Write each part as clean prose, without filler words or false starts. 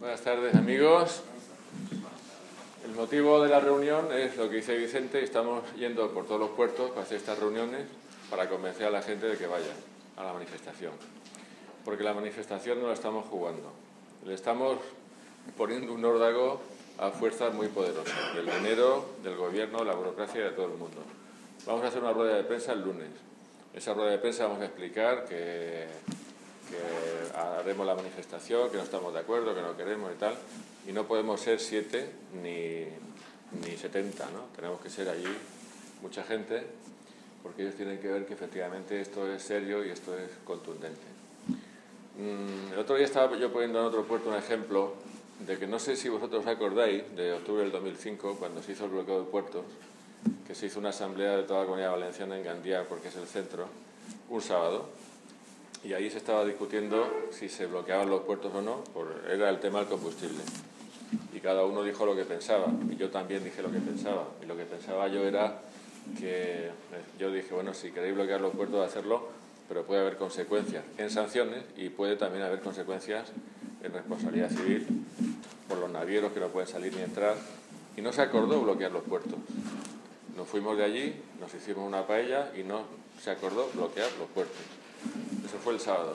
Buenas tardes, amigos. El motivo de la reunión es lo que dice Vicente. Estamos yendo por todos los puertos para hacer estas reuniones para convencer a la gente de que vaya a la manifestación. Porque la manifestación no la estamos jugando. Le estamos poniendo un órdago a fuerzas muy poderosas, del dinero, del gobierno, de la burocracia y de todo el mundo. Vamos a hacer una rueda de prensa el lunes. En esa rueda de prensa vamos a explicar que haremos la manifestación, que no estamos de acuerdo, que no queremos y tal, y no podemos ser 7 ni 70, ¿no? Tenemos que ser allí mucha gente, porque ellos tienen que ver que efectivamente esto es serio y esto es contundente. El otro día estaba yo poniendo en otro puerto un ejemplo de que no sé si vosotros os acordáis de octubre del 2005, cuando se hizo el bloqueo de puertos, que se hizo una asamblea de toda la Comunidad Valenciana en Gandía, porque es el centro, un sábado, y ahí se estaba discutiendo si se bloqueaban los puertos o no, era el tema del combustible. Y cada uno dijo lo que pensaba, y yo también dije lo que pensaba. Y lo que pensaba yo era que, yo dije, bueno, si queréis bloquear los puertos, hacerlo, pero puede haber consecuencias en sanciones y puede también haber consecuencias en responsabilidad civil por los navieros que no pueden salir ni entrar. Y no se acordó bloquear los puertos. Nos fuimos de allí, nos hicimos una paella y no se acordó bloquear los puertos. Eso fue el sábado.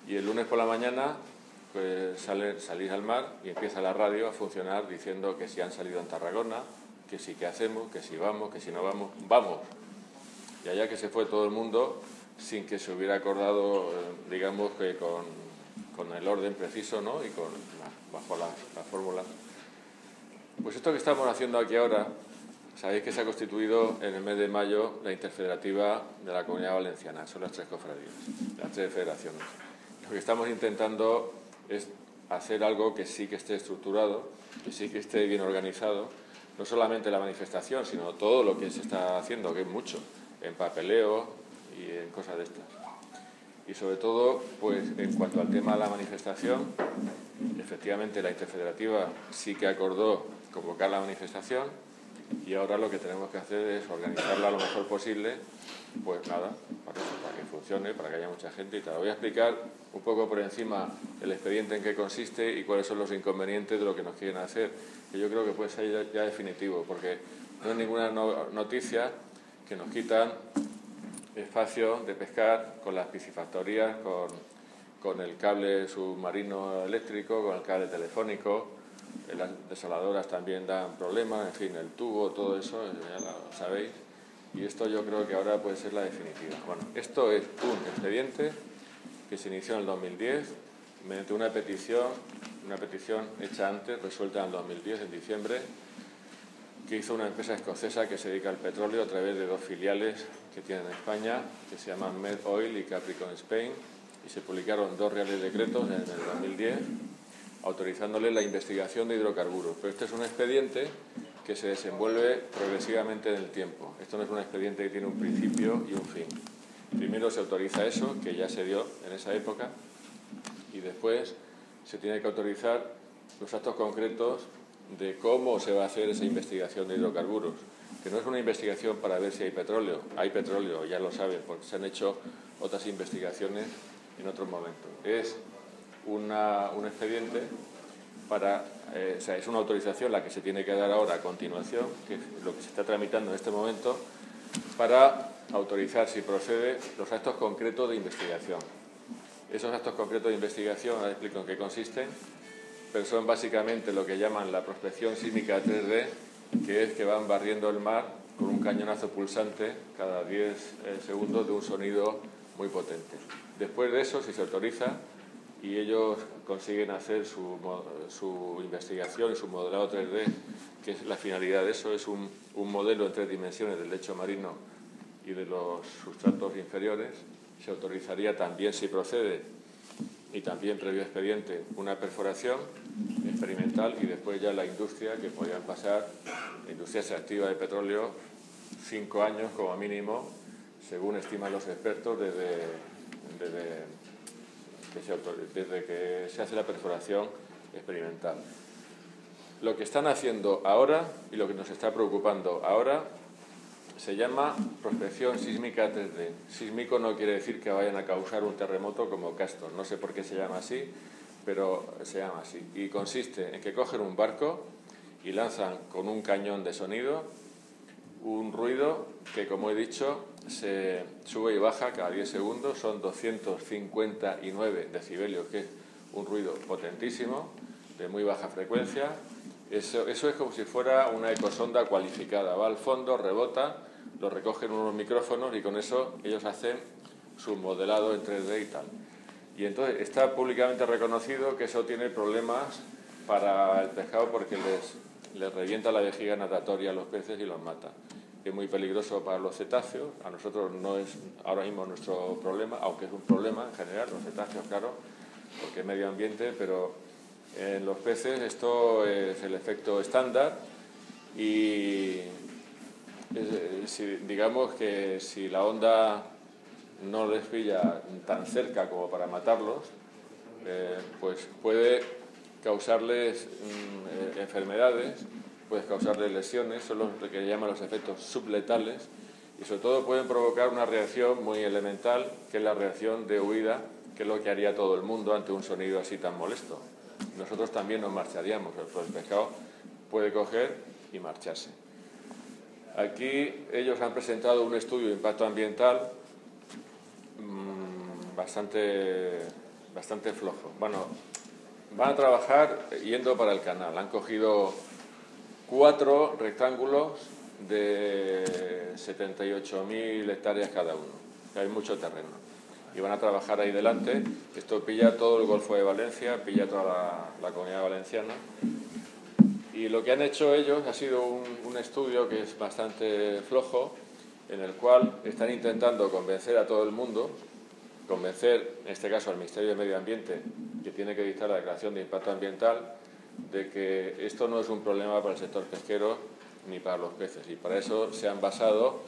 Y el lunes por la mañana pues salís al mar y empieza la radio a funcionar diciendo que si han salido en Tarragona, que sí, que hacemos, que si vamos, que si no vamos, vamos. Y allá que se fue todo el mundo sin que se hubiera acordado, digamos, que con el orden preciso, ¿no? Y bajo la fórmula. Pues esto que estamos haciendo aquí ahora, sabéis que se ha constituido en el mes de mayo la interfederativa de la Comunidad Valenciana, son las 3 cofradías, las 3 federaciones. Lo que estamos intentando es hacer algo que sí que esté estructurado, que sí que esté bien organizado, no solamente la manifestación, sino todo lo que se está haciendo, que es mucho, en papeleo y en cosas de estas. Y sobre todo, pues en cuanto al tema de la manifestación, efectivamente la interfederativa sí que acordó convocar la manifestación, y ahora lo que tenemos que hacer es organizarla lo mejor posible, pues nada, para que funcione, para que haya mucha gente y tal. Voy a explicar un poco por encima el expediente en qué consiste y cuáles son los inconvenientes de lo que nos quieren hacer, que yo creo que puede ser ya definitivo, porque no es ninguna noticia que nos quitan espacio de pescar con las piscifactorías, con el cable submarino eléctrico, con el cable telefónico. Las desaladoras también dan problemas, en fin, el tubo, todo eso, ya lo sabéis. Y esto yo creo que ahora puede ser la definitiva. Bueno, esto es un expediente que se inició en el 2010 mediante una petición hecha antes, resuelta en el 2010, en diciembre, que hizo una empresa escocesa que se dedica al petróleo a través de 2 filiales que tienen en España, que se llaman Med Oil y Capricorn Spain, y se publicaron 2 reales decretos en el 2010, autorizándole la investigación de hidrocarburos. Pero este es un expediente que se desenvuelve progresivamente en el tiempo. Esto no es un expediente que tiene un principio y un fin. Primero se autoriza eso, que ya se dio en esa época, y después se tiene que autorizar los actos concretos de cómo se va a hacer esa investigación de hidrocarburos, que no es una investigación para ver si hay petróleo, ya lo saben, porque se han hecho otras investigaciones en otros momentos. Es un expediente o sea, es una autorización la que se tiene que dar ahora a continuación, que es lo que se está tramitando en este momento, para autorizar, si procede, los actos concretos de investigación. Esos actos concretos de investigación, ahora explico en qué consisten, pero son básicamente lo que llaman la prospección sísmica 3D, que es que van barriendo el mar con un cañonazo pulsante cada 10 segundos de un sonido muy potente. Después de eso, si se autoriza y ellos consiguen hacer su investigación y su modelado 3D, que es la finalidad de eso, es un modelo en 3 dimensiones del lecho marino y de los sustratos inferiores, se autorizaría también, si procede, y también previo expediente, una perforación experimental, y después ya la industria, que podrían pasar, la industria extractiva de petróleo, 5 años como mínimo, según estiman los expertos, desde que se hace la perforación experimental. Lo que están haciendo ahora y lo que nos está preocupando ahora se llama prospección sísmica 3D. Sísmico no quiere decir que vayan a causar un terremoto como Castor, no sé por qué se llama así, pero se llama así. Y consiste en que cogen un barco y lanzan con un cañón de sonido un ruido que, como he dicho, se sube y baja cada 10 segundos, son 259 decibelios, que es un ruido potentísimo, de muy baja frecuencia. Eso es como si fuera una ecosonda cualificada, va al fondo, rebota, lo recogen unos micrófonos y con eso ellos hacen su modelado en 3D y tal. Y entonces está públicamente reconocido que eso tiene problemas para el pescado porque les revienta la vejiga natatoria a los peces y los mata. Es muy peligroso para los cetáceos, a nosotros no es ahora mismo nuestro problema, aunque es un problema en general, los cetáceos, claro, porque es medio ambiente, pero en los peces esto es el efecto estándar y digamos que si la onda no les pilla tan cerca como para matarlos, pues puede causarles enfermedades, puede causarles lesiones, son lo que llaman los efectos subletales, y sobre todo pueden provocar una reacción muy elemental, que es la reacción de huida, que es lo que haría todo el mundo ante un sonido así tan molesto. Nosotros también nos marcharíamos, el pescado puede coger y marcharse. Aquí ellos han presentado un estudio de impacto ambiental bastante flojo. Bueno, van a trabajar yendo para el canal. Han cogido 4 rectángulos de 78.000 hectáreas cada uno. Hay mucho terreno. Y van a trabajar ahí delante. Esto pilla todo el Golfo de Valencia, pilla toda la Comunidad Valenciana. Y lo que han hecho ellos ha sido un estudio que es bastante flojo, en el cual están intentando convencer a todo el mundo, convencer, en este caso al Ministerio de Medio Ambiente, que tiene que dictar la declaración de impacto ambiental, de que esto no es un problema para el sector pesquero ni para los peces. Y para eso se han basado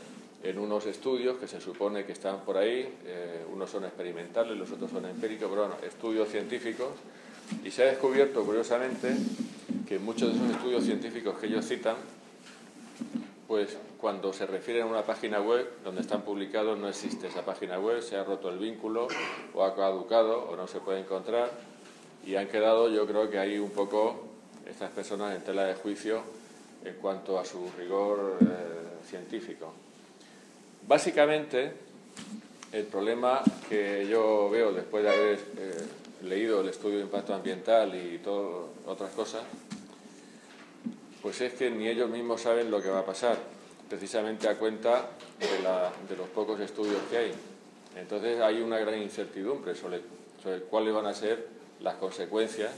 en unos estudios que se supone que están por ahí, unos son experimentales, los otros son empíricos, pero bueno, estudios científicos, y se ha descubierto, curiosamente, que muchos de esos estudios científicos que ellos citan, pues cuando se refieren a una página web donde están publicados no existe esa página web, se ha roto el vínculo o ha caducado o no se puede encontrar, y han quedado, yo creo que hay un poco estas personas en tela de juicio en cuanto a su rigor científico. Básicamente, el problema que yo veo después de haber leído el estudio de impacto ambiental y todas otras cosas, pues es que ni ellos mismos saben lo que va a pasar, precisamente a cuenta de los pocos estudios que hay. Entonces hay una gran incertidumbre sobre cuáles van a ser las consecuencias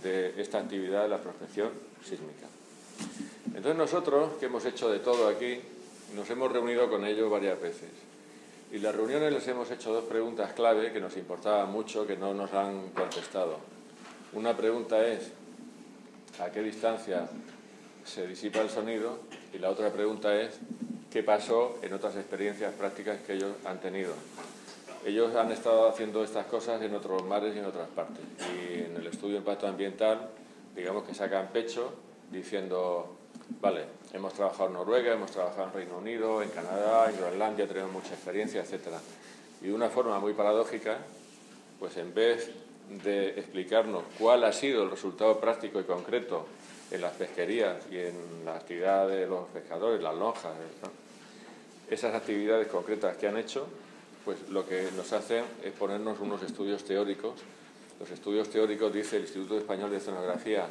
de esta actividad de la prospección sísmica. Entonces nosotros, que hemos hecho de todo aquí, nos hemos reunido con ellos varias veces. Y en las reuniones les hemos hecho 2 preguntas clave que nos importaban mucho, que no nos han contestado. Una pregunta es, ¿a qué distancia se disipa el sonido? Y la otra pregunta es, ¿qué pasó en otras experiencias prácticas que ellos han tenido? Ellos han estado haciendo estas cosas en otros mares y en otras partes. Y en el estudio de impacto ambiental, digamos que sacan pecho diciendo, vale, hemos trabajado en Noruega, hemos trabajado en Reino Unido, en Canadá, en Groenlandia, tenemos mucha experiencia, etc. Y de una forma muy paradójica, pues en vez de explicarnos cuál ha sido el resultado práctico y concreto en las pesquerías y en la actividad de los pescadores, las lonjas, ¿no?, esas actividades concretas que han hecho, pues lo que nos hacen es ponernos unos estudios teóricos. Los estudios teóricos, dice el Instituto Español de Oceanografía,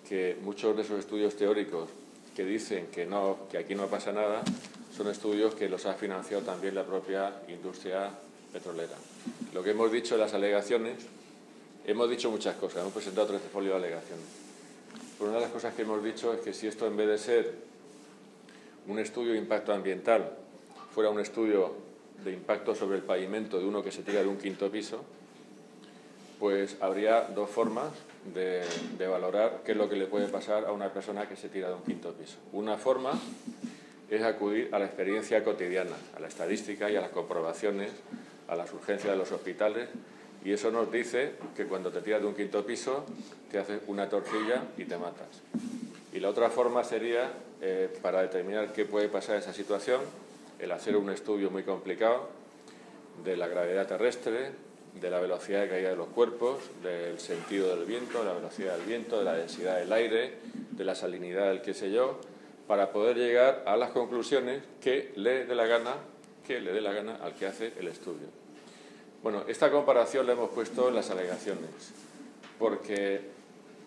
que muchos de esos estudios teóricos que dicen que aquí no pasa nada, son estudios que los ha financiado también la propia industria petrolera. Lo que hemos dicho en las alegaciones, hemos dicho muchas cosas, hemos presentado 13 folios de alegaciones. Pero una de las cosas que hemos dicho es que si esto, en vez de ser un estudio de impacto ambiental, fuera un estudio de impacto sobre el pavimento de uno que se tira de un 5.º piso, pues habría 2 formas de valorar qué es lo que le puede pasar a una persona que se tira de un 5.º piso. Una forma es acudir a la experiencia cotidiana, a la estadística y a las comprobaciones, a las urgencias de los hospitales, y eso nos dice que cuando te tiras de un 5.º piso te haces una torcilla y te matas. Y la otra forma sería, para determinar qué puede pasar en esa situación, el hacer un estudio muy complicado de la gravedad terrestre, de la velocidad de caída de los cuerpos, del sentido del viento, de la velocidad del viento, de la densidad del aire, de la salinidad del qué sé yo, para poder llegar a las conclusiones que le dé la gana al que hace el estudio. Bueno, esta comparación la hemos puesto en las alegaciones, porque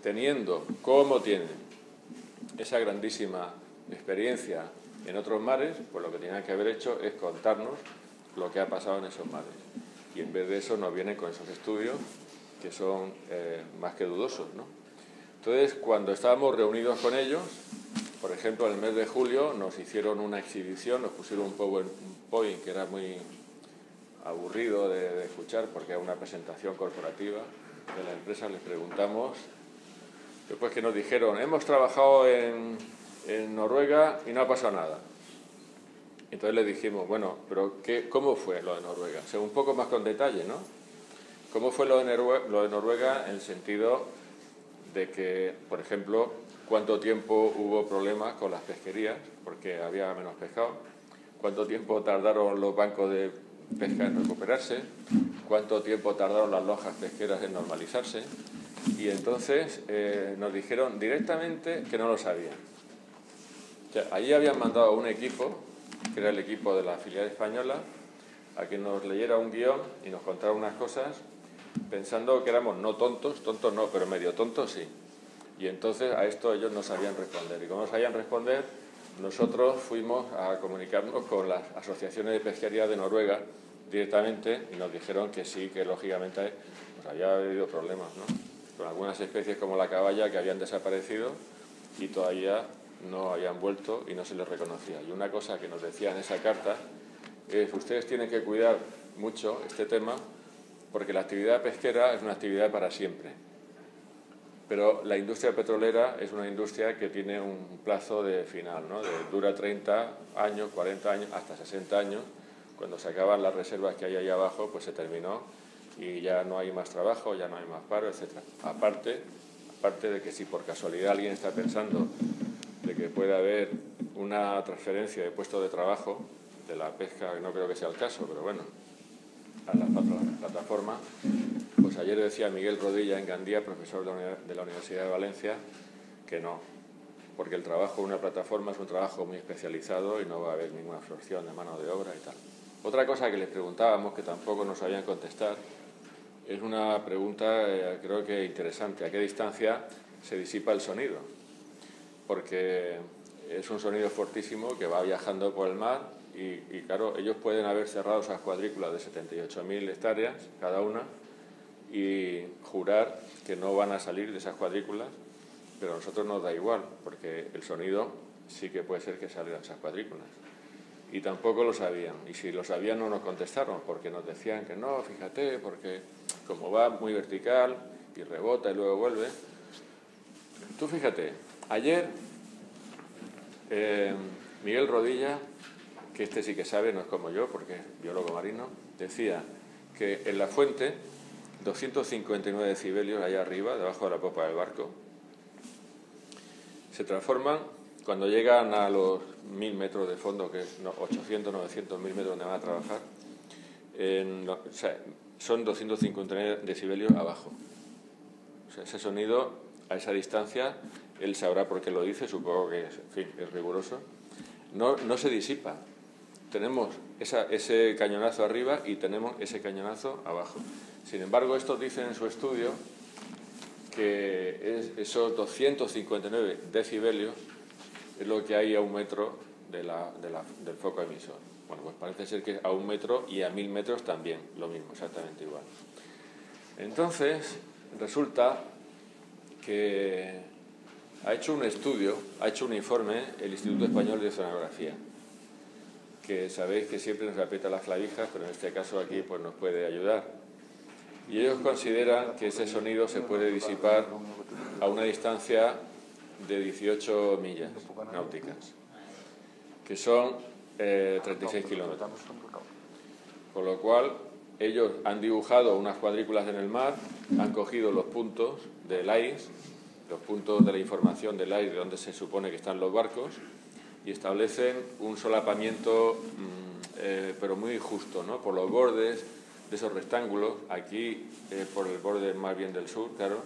teniendo, como tienen, esa grandísima experiencia en otros mares, pues lo que tenían que haber hecho es contarnos lo que ha pasado en esos mares. Y en vez de eso nos vienen con esos estudios que son más que dudosos, ¿no? Entonces, cuando estábamos reunidos con ellos, por ejemplo, en el mes de julio nos hicieron una exhibición, nos pusieron un PowerPoint que era muy aburrido de escuchar porque era una presentación corporativa de la empresa. Les preguntamos, después que nos dijeron, hemos trabajado en Noruega y no ha pasado nada. Entonces les dijimos, bueno, pero ¿cómo fue lo de Noruega? O sea, un poco más con detalle, ¿no? ¿Cómo fue lo de Noruega en el sentido de que, por ejemplo, cuánto tiempo hubo problemas con las pesquerías porque había menos pescado? ¿Cuánto tiempo tardaron los bancos de pesca en recuperarse? ¿Cuánto tiempo tardaron las lojas pesqueras en normalizarse? Y entonces nos dijeron directamente que no lo sabían. O sea, allí habían mandado a un equipo, que era el equipo de la filial española, a que nos leyera un guión y nos contara unas cosas, pensando que éramos no tontos no, pero medio tontos sí. Y entonces a esto ellos no sabían responder. Y como no sabían responder, nosotros fuimos a comunicarnos con las asociaciones de pesquería de Noruega directamente y nos dijeron que sí, que lógicamente pues había habido problemas, ¿no? Con algunas especies como la caballa que habían desaparecido y todavía no habían vuelto y no se les reconocía. Y una cosa que nos decía en esa carta es: ustedes tienen que cuidar mucho este tema porque la actividad pesquera es una actividad para siempre. Pero la industria petrolera es una industria que tiene un plazo de final, ¿no? Dura 30 años, 40 años, hasta 60 años. Cuando se acaban las reservas que hay ahí abajo, pues se terminó y ya no hay más trabajo, ya no hay más paro, etc. Aparte de que si por casualidad alguien está pensando de que puede haber una transferencia de puestos de trabajo de la pesca, no creo que sea el caso, pero bueno, a la plataforma, pues ayer decía Miguel Rodilla en Gandía, profesor de la Universidad de Valencia, que no, porque el trabajo en una plataforma es un trabajo muy especializado y no va a haber ninguna absorción de mano de obra y tal. Otra cosa que les preguntábamos, que tampoco nos sabían contestar, es una pregunta creo que interesante: ¿a qué distancia se disipa el sonido? Porque es un sonido fortísimo que va viajando por el mar y claro, ellos pueden haber cerrado esas cuadrículas de 78.000 hectáreas cada una y jurar que no van a salir de esas cuadrículas, pero a nosotros nos da igual, porque el sonido sí que puede ser que salga de esas cuadrículas. Y tampoco lo sabían, y si lo sabían no nos contestaron, porque nos decían que no, fíjate, porque como va muy vertical y rebota y luego vuelve. Tú fíjate, ayer Miguel Rodilla, que este sí que sabe, no es como yo, porque es biólogo marino, decía que en la fuente 259 decibelios allá arriba, debajo de la popa del barco, se transforman cuando llegan a los 1000 metros de fondo, que es 800, 900, 1000 metros donde van a trabajar, o sea, son 259 decibelios abajo. O sea, ese sonido a esa distancia, él sabrá por qué lo dice, supongo que en fin, es riguroso, no se disipa. Tenemos ese cañonazo arriba y tenemos ese cañonazo abajo. Sin embargo, estos dicen en su estudio que esos 259 decibelios es lo que hay a 1 metro del foco emisor. Bueno, pues parece ser que a 1 metro y a 1000 metros también, lo mismo, exactamente igual. Entonces, resulta que ha hecho un estudio, ha hecho un informe el Instituto Español de Oceanografía, que sabéis que siempre nos aprieta las clavijas, pero en este caso aquí pues nos puede ayudar. Y ellos consideran que ese sonido se puede disipar a una distancia de 18 millas náuticas, que son 36 kilómetros. Con lo cual, ellos han dibujado unas cuadrículas en el mar, han cogido los puntos del ice, los puntos de la información del ice, de donde se supone que están los barcos, y establecen un solapamiento, pero muy justo, ¿no? Por los bordes de esos rectángulos, aquí por el borde más bien del sur, claro,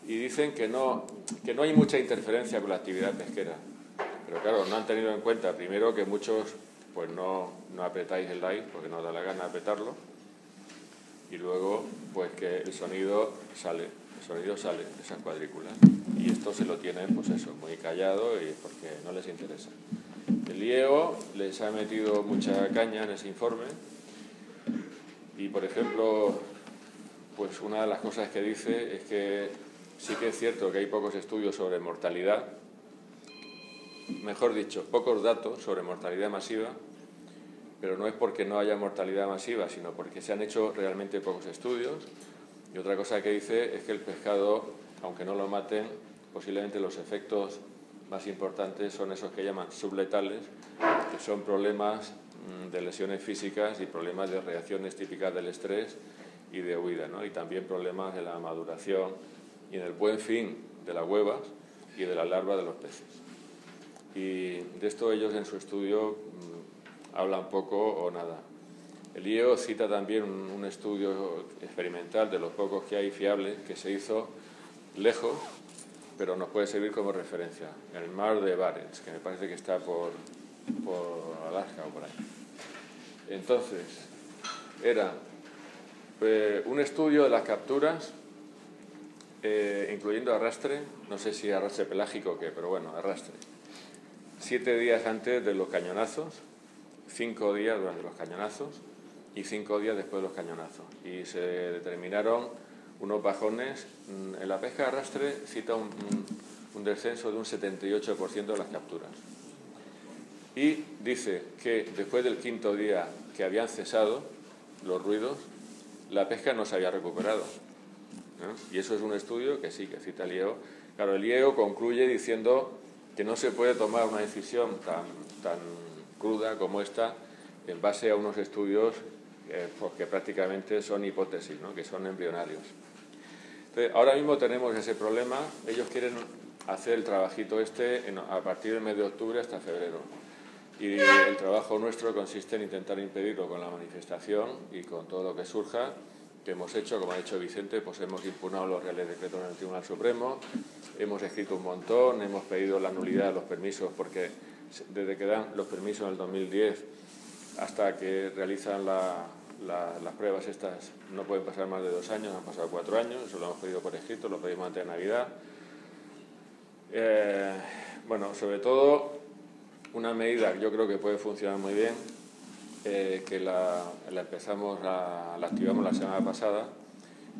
y dicen que no hay mucha interferencia con la actividad pesquera. Pero claro, no han tenido en cuenta, primero, que muchos pues no apretáis el like porque no os da la gana apretarlo, y luego pues que el sonido sale de esas cuadrículas, y esto se lo tienen pues eso, muy callado y porque no les interesa. El IEO les ha metido mucha caña en ese informe y, por ejemplo, pues una de las cosas que dice es que sí que es cierto que hay pocos estudios sobre mortalidad, mejor dicho, pocos datos sobre mortalidad masiva, pero no es porque no haya mortalidad masiva, sino porque se han hecho realmente pocos estudios. Y otra cosa que dice es que el pescado, aunque no lo maten, posiblemente los efectos más importantes son esos que llaman subletales, que son problemas de lesiones físicas y problemas de reacciones típicas del estrés y de huida, ¿no? Y también problemas de la maduración y en el buen fin de las huevas y de la larva de los peces. Y de esto ellos en su estudio hablan poco o nada. El IEO cita también un estudio experimental de los pocos que hay fiables que se hizo lejos, pero nos puede servir como referencia, en el mar de Barents, que me parece que está por Alaska o por ahí. Entonces, era un estudio de las capturas, incluyendo arrastre, no sé si arrastre pelágico o qué, pero bueno, arrastre. 7 días antes de los cañonazos, 5 días durante los cañonazos y 5 días después de los cañonazos. Y se determinaron unos bajones. En la pesca de arrastre cita un descenso de un 78% de las capturas. Y dice que después del 5.º día que habían cesado los ruidos, la pesca no se había recuperado, ¿no? Y eso es un estudio que sí, que cita el IEO. Claro, el IEO concluye diciendo que no se puede tomar una decisión tan cruda como esta en base a unos estudios pues que prácticamente son hipótesis, ¿no? Que son embrionarios. Entonces, ahora mismo tenemos ese problema. Ellos quieren hacer el trabajito a partir del mes de octubre hasta febrero. Y el trabajo nuestro consiste en intentar impedirlo con la manifestación y con todo lo que surja, que hemos hecho. Como ha dicho Vicente, pues hemos impugnado los reales decretos en el Tribunal Supremo, hemos escrito un montón, hemos pedido la nulidad de los permisos, porque desde que dan los permisos en el 2010 hasta que realizan las pruebas estas no pueden pasar más de 2 años, han pasado 4 años, eso lo hemos pedido por escrito, lo pedimos antes de Navidad. Bueno, sobre todo una medida que yo creo que puede funcionar muy bien, que la activamos la semana pasada,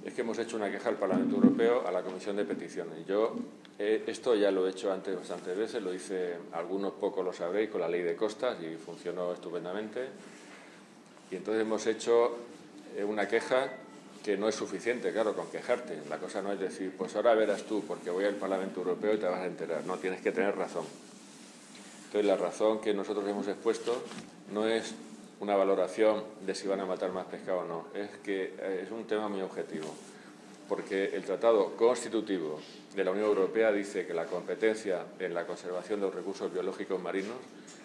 es que hemos hecho una queja al Parlamento Europeo a la Comisión de Peticiones. Yo esto ya lo he hecho antes bastantes veces, lo hice, algunos pocos lo sabréis, con la ley de costas y funcionó estupendamente. Y entonces hemos hecho una queja que no es suficiente, claro, con quejarte. La cosa no es decir, pues ahora verás tú, porque voy al Parlamento Europeo y te vas a enterar. No, tienes que tener razón. Entonces la razón que nosotros hemos expuesto no es una valoración de si van a matar más pescado o no, es que es un tema muy objetivo, porque el Tratado Constitutivo de la Unión Europea dice que la competencia en la conservación de los recursos biológicos marinos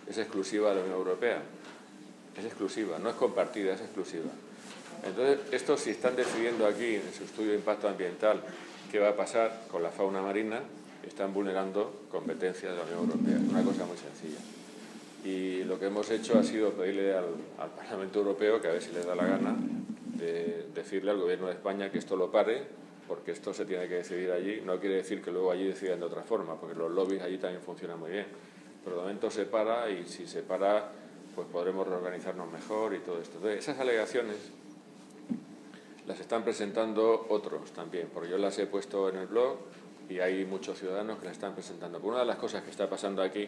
es exclusiva de la Unión Europea, es exclusiva, no es compartida, es exclusiva. Entonces, estos si están decidiendo aquí en su estudio de impacto ambiental qué va a pasar con la fauna marina, están vulnerando competencias de la Unión Europea, es una cosa muy sencilla. Y lo que hemos hecho ha sido pedirle al Parlamento Europeo que a ver si les da la gana de decirle al Gobierno de España que esto lo pare, porque esto se tiene que decidir allí. No quiere decir que luego allí decidan de otra forma, porque los lobbies allí también funcionan muy bien. Pero de momento se para, y si se para, pues podremos reorganizarnos mejor y todo esto. Entonces, esas alegaciones las están presentando otros también, porque yo las he puesto en el blog y hay muchos ciudadanos que las están presentando. Pero una de las cosas que está pasando aquí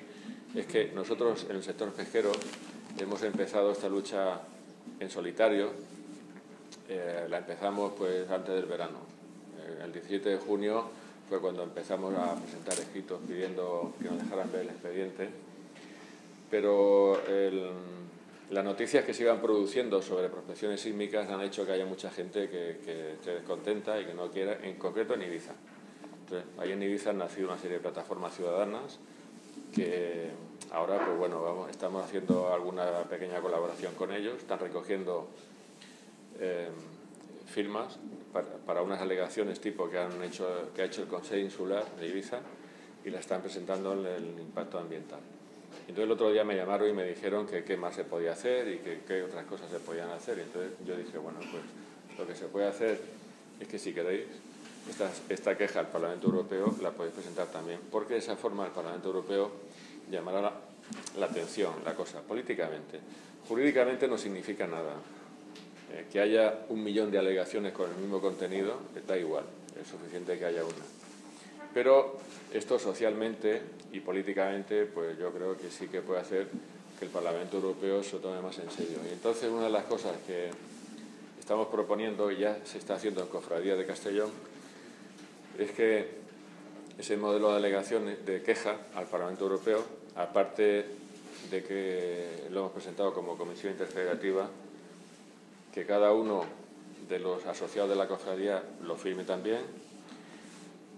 es que nosotros en el sector pesquero hemos empezado esta lucha en solitario. La empezamos pues antes del verano. El 17 de junio fue cuando empezamos a presentar escritos pidiendo que nos dejaran ver el expediente. Pero las noticias que se iban produciendo sobre prospecciones sísmicas han hecho que haya mucha gente que esté descontenta y que no quiera, en concreto en Ibiza. Entonces, ahí en Ibiza han nacido una serie de plataformas ciudadanas que ahora, pues bueno, estamos haciendo alguna pequeña colaboración con ellos, están recogiendo firmas para unas alegaciones tipo que ha hecho el Consejo Insular de Ibiza y la están presentando en el impacto ambiental. Entonces el otro día me llamaron y me dijeron que qué más se podía hacer y que qué otras cosas se podían hacer. Entonces yo dije, bueno, pues lo que se puede hacer es que si queréis, esta queja al Parlamento Europeo la podéis presentar también, porque de esa forma el Parlamento Europeo llamará la atención, la cosa, políticamente. Jurídicamente no significa nada. Que haya 1 millón de alegaciones con el mismo contenido, da igual, es suficiente que haya una. Pero esto socialmente y políticamente, pues yo creo que sí que puede hacer que el Parlamento Europeo se lo tome más en serio. Y entonces una de las cosas que estamos proponiendo, y ya se está haciendo en Cofradía de Castellón, es que ese modelo de alegaciones, de queja al Parlamento Europeo, aparte de que lo hemos presentado como comisión interfederativa, que cada uno de los asociados de la cofradía lo firme también,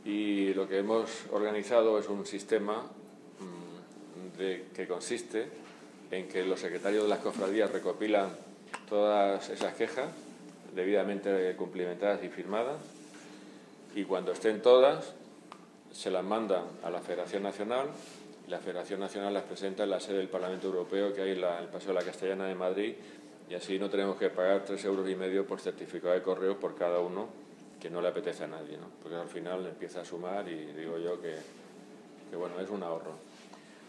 y lo que hemos organizado es un sistema que consiste en que los secretarios de las cofradías recopilan todas esas quejas debidamente cumplimentadas y firmadas, y cuando estén todas se las mandan a la Federación Nacional, y la Federación Nacional las presenta en la sede del Parlamento Europeo que hay en el Paseo de la Castellana de Madrid, y así no tenemos que pagar 3,5 € por certificado de correo por cada uno, que no le apetece a nadie, ¿no? Porque al final empieza a sumar y digo yo que bueno, es un ahorro.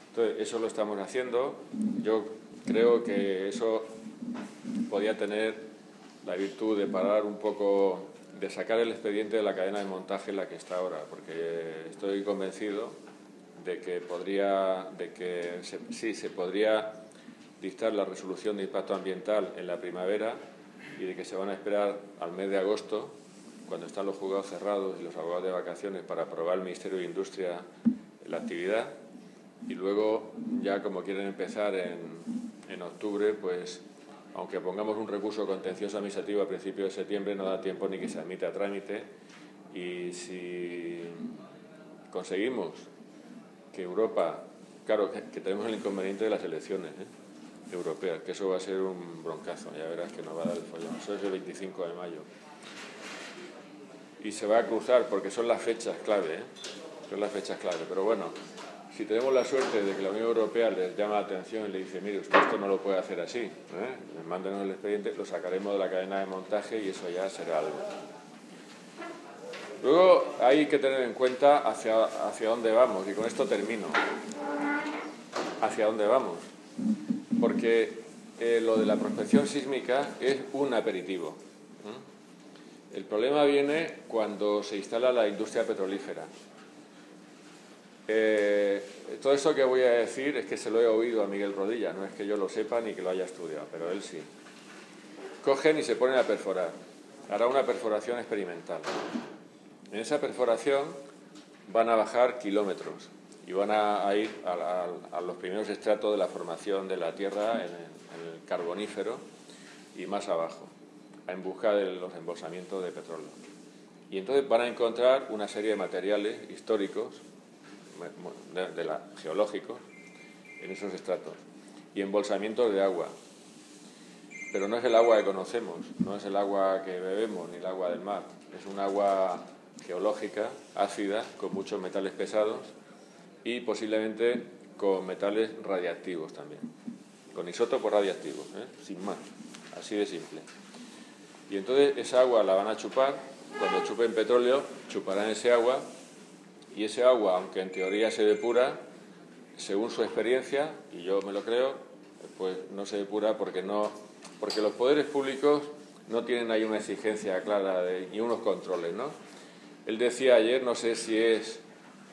Entonces, eso lo estamos haciendo. Yo creo que eso podía tener la virtud de parar un poco, de sacar el expediente de la cadena de montaje en la que está ahora, porque estoy convencido de que se podría dictar la resolución de impacto ambiental en la primavera y de que se van a esperar al mes de agosto, cuando están los juzgados cerrados y los abogados de vacaciones, para aprobar el Ministerio de Industria la actividad, y luego ya como quieren empezar en octubre, pues aunque pongamos un recurso contencioso administrativo a principios de septiembre, no da tiempo ni que se admita a trámite, y si conseguimos que Europa, claro que tenemos el inconveniente de las elecciones europeas, que eso va a ser un broncazo, ya verás que nos va a dar el follón. Eso es el 25 de mayo. Y se va a cruzar porque son las fechas clave, son las fechas clave. Pero bueno, si tenemos la suerte de que la Unión Europea les llama la atención y le dice, mire, usted esto no lo puede hacer así, mándenos el expediente, lo sacaremos de la cadena de montaje y eso ya será algo. Luego hay que tener en cuenta hacia dónde vamos, y con esto termino. Hacia dónde vamos. Porque lo de la prospección sísmica es un aperitivo. El problema viene cuando se instala la industria petrolífera. Todo eso que voy a decir es que se lo he oído a Miguel Rodilla, no es que yo lo sepa ni que lo haya estudiado, pero él sí. Cogen y se ponen a perforar. Hará una perforación experimental. En esa perforación van a bajar kilómetros y van a ir a los primeros estratos de la formación de la Tierra en el Carbonífero y más abajo, en busca de los embolsamientos de petróleo. Y entonces van a encontrar una serie de materiales históricos, geológicos, en esos estratos, y embolsamientos de agua. Pero no es el agua que conocemos, no es el agua que bebemos ni el agua del mar, es un agua geológica, ácida, con muchos metales pesados y posiblemente con metales radiactivos también, con isótopos radiactivos, sin más, así de simple. Y entonces esa agua la van a chupar, cuando chupen petróleo, chuparán ese agua, y ese agua, aunque en teoría se depura, según su experiencia, y yo me lo creo, pues no se depura porque los poderes públicos no tienen ahí una exigencia clara ni unos controles, ¿no? Él decía ayer, no sé si es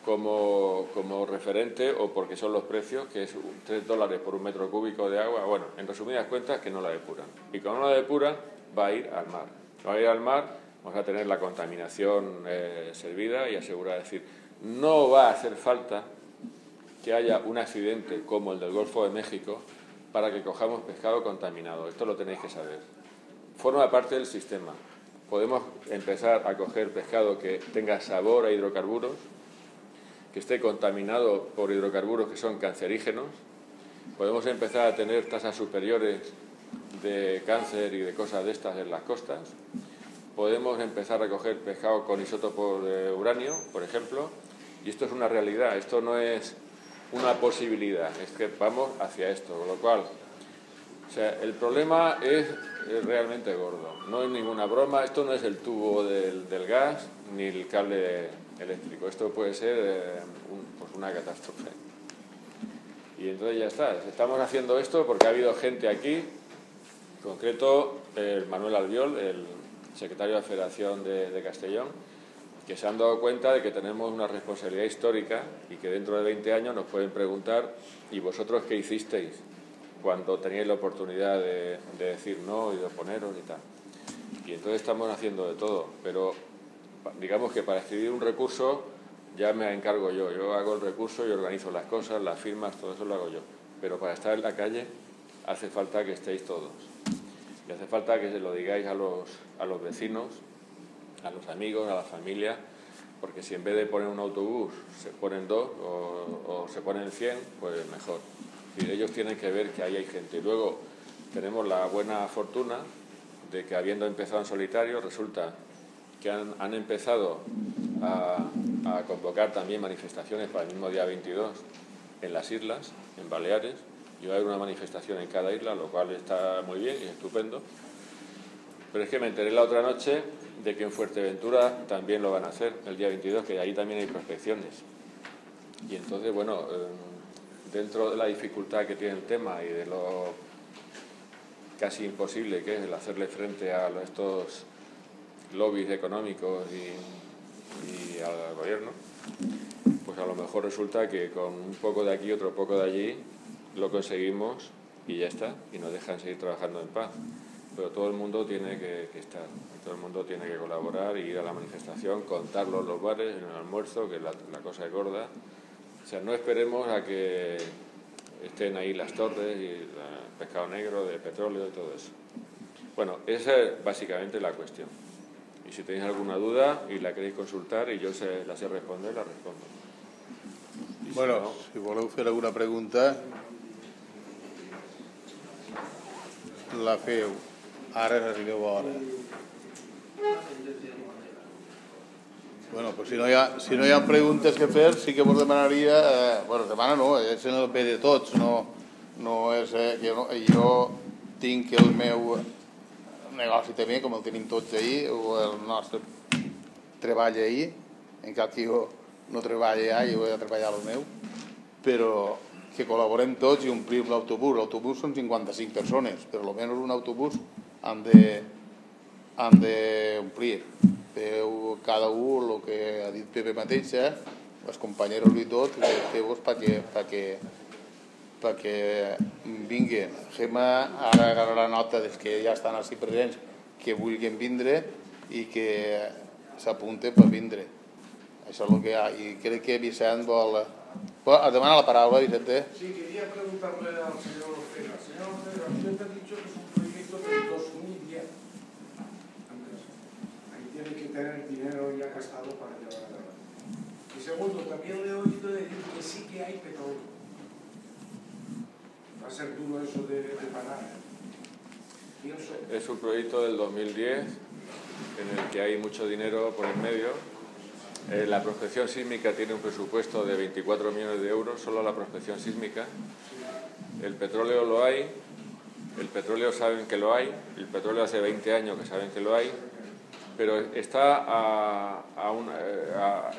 como referente o porque son los precios, que es $3 por 1 metro cúbico de agua. Bueno, en resumidas cuentas, que no la depuran. Y como no la depuran, va a ir al mar. Va a ir al mar, vamos a tener la contaminación servida y asegurada. Es decir, no va a hacer falta que haya un accidente como el del Golfo de México para que cojamos pescado contaminado. Esto lo tenéis que saber. Forma parte del sistema. Podemos empezar a coger pescado que tenga sabor a hidrocarburos, que esté contaminado por hidrocarburos que son cancerígenos. Podemos empezar a tener tasas superiores de cáncer y de cosas de estas en las costas. Podemos empezar a recoger pescado con isótopos de uranio, por ejemplo, y esto es una realidad, esto no es una posibilidad, es que vamos hacia esto, con lo cual, o sea, el problema es realmente gordo, no es ninguna broma, esto no es el tubo del gas ni el cable eléctrico, esto puede ser pues una catástrofe. Y entonces ya está, estamos haciendo esto porque ha habido gente aquí, en concreto Manuel Albiol, el secretario de la Federación de Castellón, que se han dado cuenta de que tenemos una responsabilidad histórica y que dentro de 20 años nos pueden preguntar ¿y vosotros qué hicisteis cuando teníais la oportunidad de decir no y de oponeros y tal? Y entonces estamos haciendo de todo, pero digamos que para escribir un recurso ya me encargo yo hago el recurso y organizo las cosas, las firmas, todo eso lo hago yo, pero para estar en la calle hace falta que estéis todos y hace falta que se lo digáis a los vecinos, a los amigos, a la familia, porque si en vez de poner un autobús se ponen 2 o se ponen 100, pues mejor. Y ellos tienen que ver que ahí hay gente. Y luego tenemos la buena fortuna de que habiendo empezado en solitario, resulta que han empezado a convocar también manifestaciones para el mismo día 22 en las islas, en Baleares, y va a haber una manifestación en cada isla, lo cual está muy bien y estupendo. Pero es que me enteré la otra noche de que en Fuerteventura también lo van a hacer el día 22, que ahí también hay prospecciones. Y entonces, bueno, dentro de la dificultad que tiene el tema y de lo casi imposible que es el hacerle frente a estos lobbies económicos y al gobierno, pues a lo mejor resulta que con un poco de aquí, otro poco de allí, lo conseguimos y ya está, y nos dejan seguir trabajando en paz. Pero todo el mundo tiene que estar, todo el mundo tiene que colaborar y ir a la manifestación, contarlo en los bares, en el almuerzo, que la cosa es gorda. O sea, no esperemos a que estén ahí las torres y el pescado negro de petróleo y todo eso. Bueno, esa es básicamente la cuestión. Y si tenéis alguna duda y la queréis consultar y yo la sé responder, la respondo. Y bueno, si voleu fer alguna pregunta, la feu. Ara arribeu a hora. Bueno, pues si no hi ha preguntes que fer, sí que vos demanaria... bueno, demana no, és en el bé de tots, no és... jo tinc el meu negoci també, com el tenim tots ahir, o el nostre treball ahir, encara que jo no treballo allà, jo he de treballar el meu, però que col·laborem tots i omplim l'autobús. L'autobús són 55 persones, però almenys un autobús han d'omplir. Feu cada un el que ha dit Pepe mateixa, els companyeros i tot, feu-vos perquè vinguin. Gemma ara agarrarà nota dels que ja estan així presents que vulguin vindre i que s'apunten per vindre. Això és el que hi ha. I crec que Vicent vol... demana la paraula, Vicente. Sí, quería preguntarle al señor Ortega. Señor Ortega, usted ha dicho que es un proyecto del 2010. Ahí tiene que tener dinero ya gastado para llevar adelante. Y segundo, también le he oído decir que sí que hay petróleo. Va a ser duro eso de parar. Es un proyecto del 2010 en el que hay mucho dinero por el medio. La prospección sísmica tiene un presupuesto de 24 millones de euros, solo la prospección sísmica. El petróleo lo hay, el petróleo saben que lo hay, el petróleo hace 20 años que saben que lo hay, pero está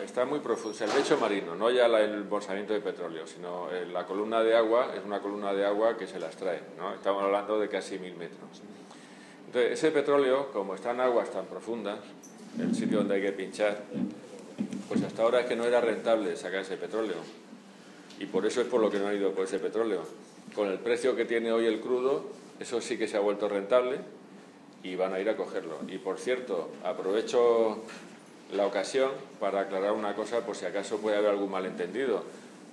está muy profundo, o sea, el lecho marino, no ya el embolsamiento de petróleo, sino la columna de agua, es una columna de agua que se las trae, ¿no? Estamos hablando de casi 1000 metros. Entonces, ese petróleo, como está en aguas tan profundas, el sitio donde hay que pinchar, pues hasta ahora es que no era rentable sacar ese petróleo. Y por eso es por lo que no han ido por ese petróleo. Con el precio que tiene hoy el crudo, eso sí que se ha vuelto rentable y van a ir a cogerlo. Y por cierto, aprovecho la ocasión para aclarar una cosa por si acaso puede haber algún malentendido.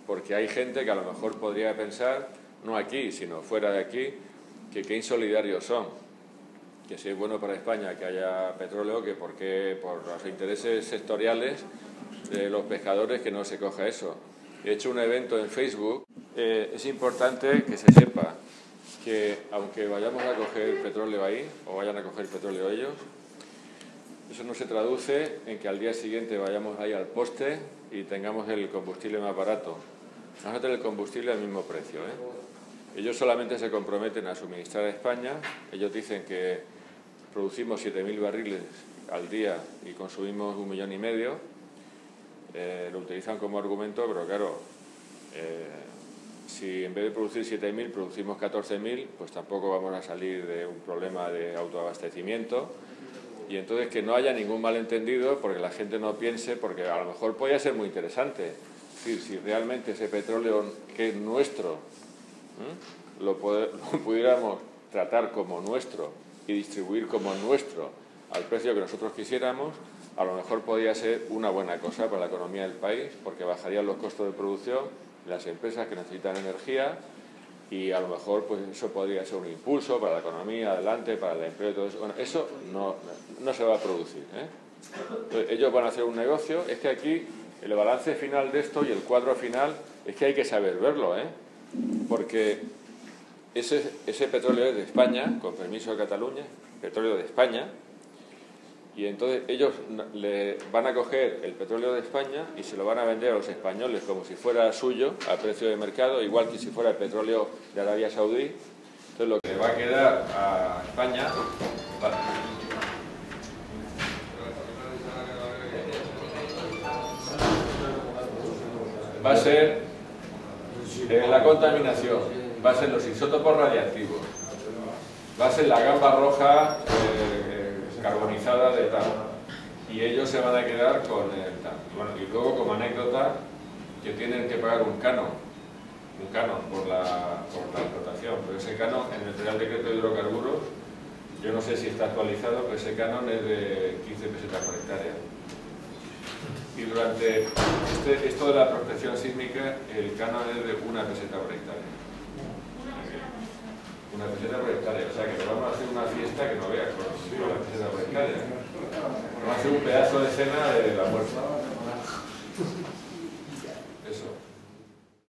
Porque hay gente que a lo mejor podría pensar, no aquí, sino fuera de aquí, que qué insolidarios son. Que si es bueno para España que haya petróleo, que por qué, por los intereses sectoriales de los pescadores, que no se coja eso. He hecho un evento en Facebook. Es importante que se sepa que aunque vayamos a coger petróleo ahí, o vayan a coger petróleo ellos, eso no se traduce en que al día siguiente vayamos ahí al poste y tengamos el combustible más barato. Vamos a tener el combustible al mismo precio, ¿eh? Ellos solamente se comprometen a suministrar a España. Ellos dicen que producimos 7.000 barriles al día y consumimos 1,5 millones. Lo utilizan como argumento, pero claro, si en vez de producir 7.000 producimos 14.000, pues tampoco vamos a salir de un problema de autoabastecimiento. Y entonces que no haya ningún malentendido, porque la gente no piense, porque a lo mejor podría ser muy interesante. Es decir, si realmente ese petróleo que es nuestro, lo pudiéramos tratar como nuestro y distribuir como nuestro al precio que nosotros quisiéramos, a lo mejor podría ser una buena cosa para la economía del país, porque bajarían los costos de producción de las empresas que necesitan energía, y a lo mejor pues eso podría ser un impulso para la economía, adelante, para el empleo y todo eso. Bueno, eso no se va a producir, ¿eh? Entonces, ellos van a hacer un negocio. Es que aquí el balance final de esto y el cuadro final es que hay que saber verlo, ¿eh? Porque ese petróleo es de España, con permiso de Cataluña, petróleo de España, y entonces ellos le van a coger el petróleo de España y se lo van a vender a los españoles como si fuera suyo, a precio de mercado, igual que si fuera el petróleo de Arabia Saudí. Entonces lo que va a quedar a España va a ser la contaminación, va a ser los isótopos radiactivos, va a ser la gamba roja carbonizada de tal, y ellos se van a quedar con el tal. Bueno, y luego, como anécdota, que tienen que pagar un canon por la explotación, pero ese canon en el Real Decreto de Hidrocarburos, yo no sé si está actualizado, pero ese canon es de 15 pesetas por hectárea. Y durante esto de la protección sísmica, el canon es de 1 peseta por hectárea. 1 peseta por hectárea, o sea que nos vamos a hacer una fiesta que no veas con 1 peseta por hectárea. Vamos a hacer un pedazo de cena de la muerte.